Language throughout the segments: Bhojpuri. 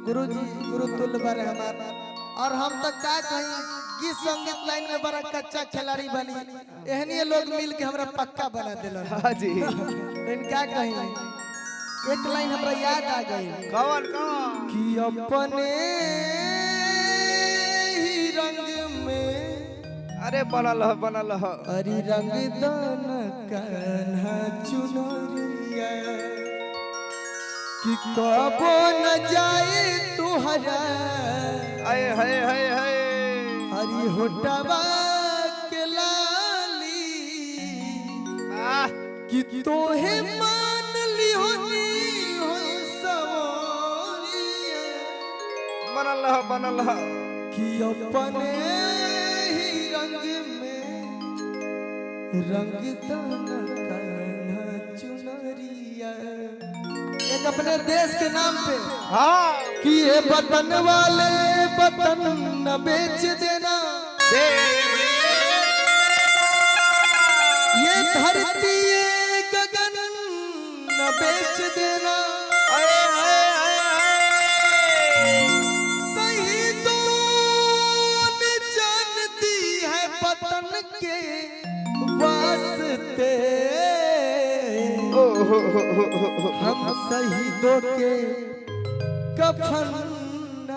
गुरुजी गुरु तुल्य बारे हमार और हम तक का कहीं गीत संगीत लाइन में बड़ा कच्चा खिलाड़ी बनी एहनी लोग मिल के हमरा पक्का बना दिल। हाँ जी इनका कहीं एक लाइन हमरा याद आ गई कौन कौन कि अपने ही रंग में अरे बनल ह अरे रंग दान कान्हा चुनरिया कि कबो न जाए तुहरा आए हाय हाय हाय हरी होटवा के लाली कि तोहे मान लियो नी हो सवरिया बनल ह कि अपने ही रंग में रंग दाना कान्हा चुनरिया। एक अपने देश के नाम पे हाँ कि ये वतन वाले वतन न बेच देना, ये धरती ये गगन न बेच देना। शहीदों ने जान दी है वतन के वास्ते, हम शहीदों के कफन न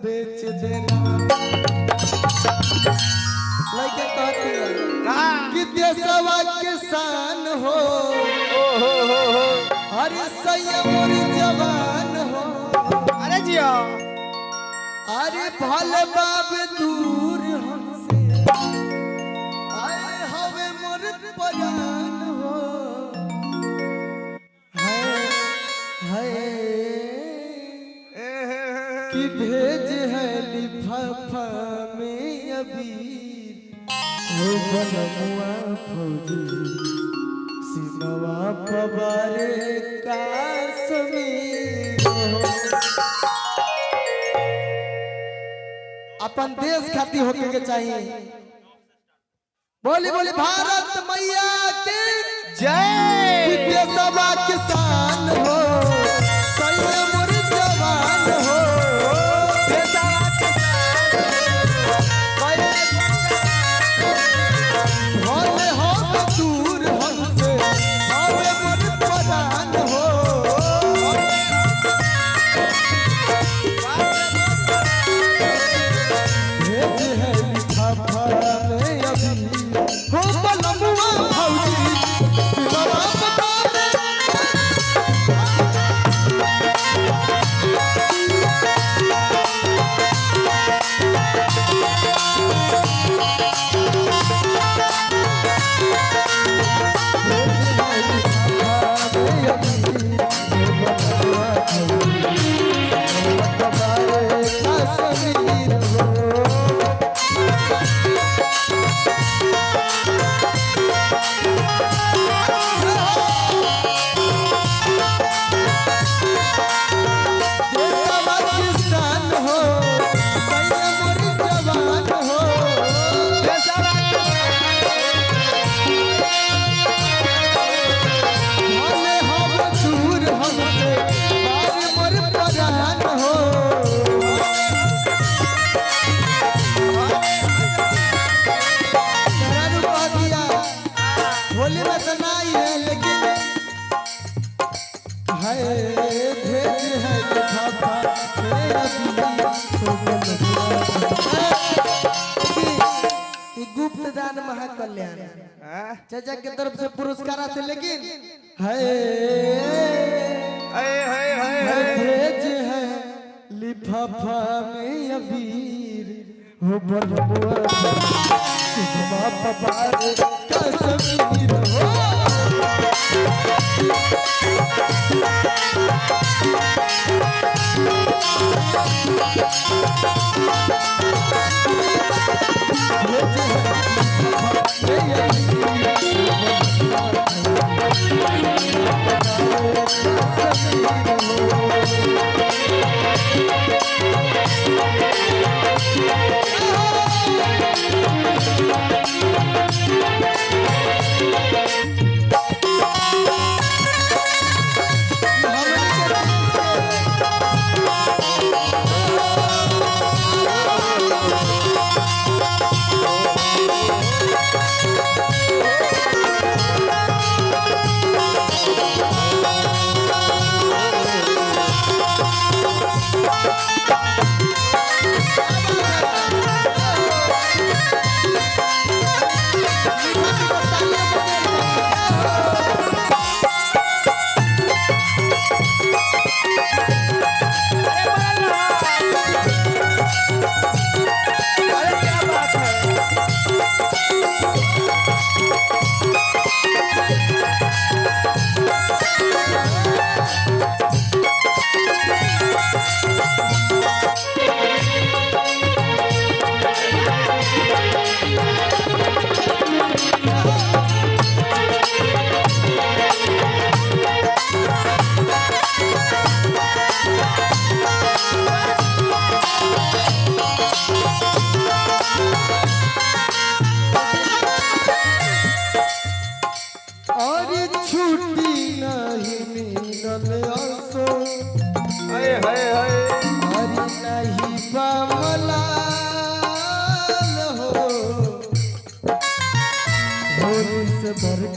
बेच देना। लड़के कहती है कि देशवा के शान हो अरे संयम और जवान हो अरे जिया अरे भले बाब दूर हमसे आए हवे मोर परान हो है कि भेज है लिफाफा में अबीर हो बनमुआ फौजी सिनवा पवारे काश्मीर हो। अपन देश खाती होके के चाहिए। बोली बोली भारत मैया की जय देशवा किसान हो संयम और जवान हो देशवा किसान भले हो दूर हमसे हवे मोर प्रधान हो भेज है लिफाफा में अभी हो बनमुआ फौजी सिनवा पवारे गुप्त दान महाकल्याण चाचा के तरफ से पुरस्कार से लेकिन भेज है लिफाफा में अबीर हो बनमुआ सिनवा पवारे काश्मीर हो।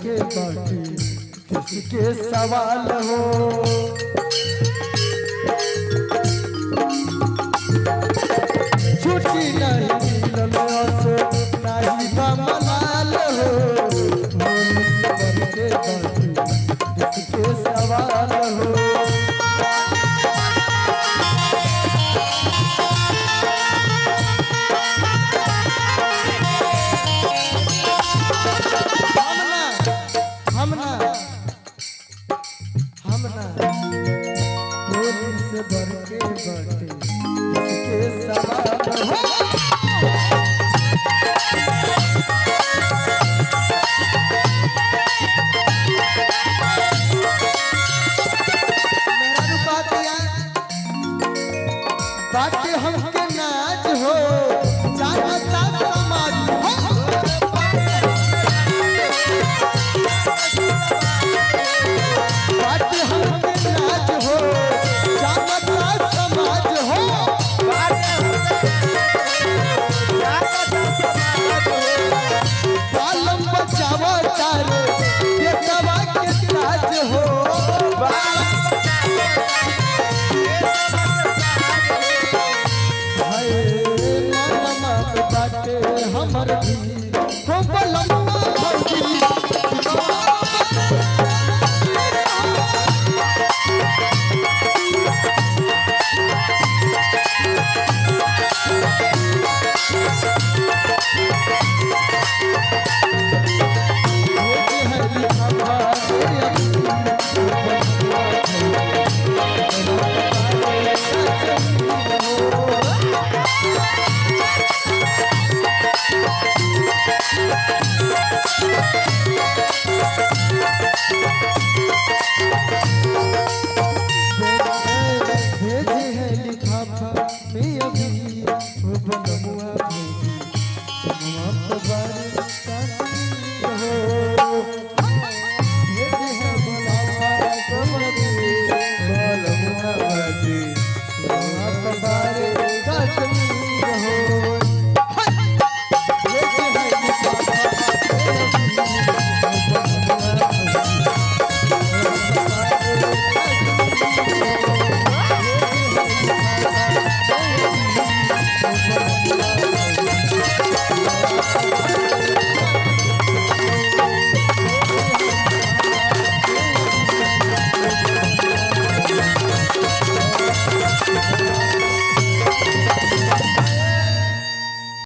के बाटे किसके सवाल हो। छुट्टी नहीं मिलल असो नाही बा मलाल हो। होली सबर के बाटे किसके सवाल हो। होली से भर के बाटे किसके सवाल हो। मेरा बातिया बाटे हमके नाच हो जानता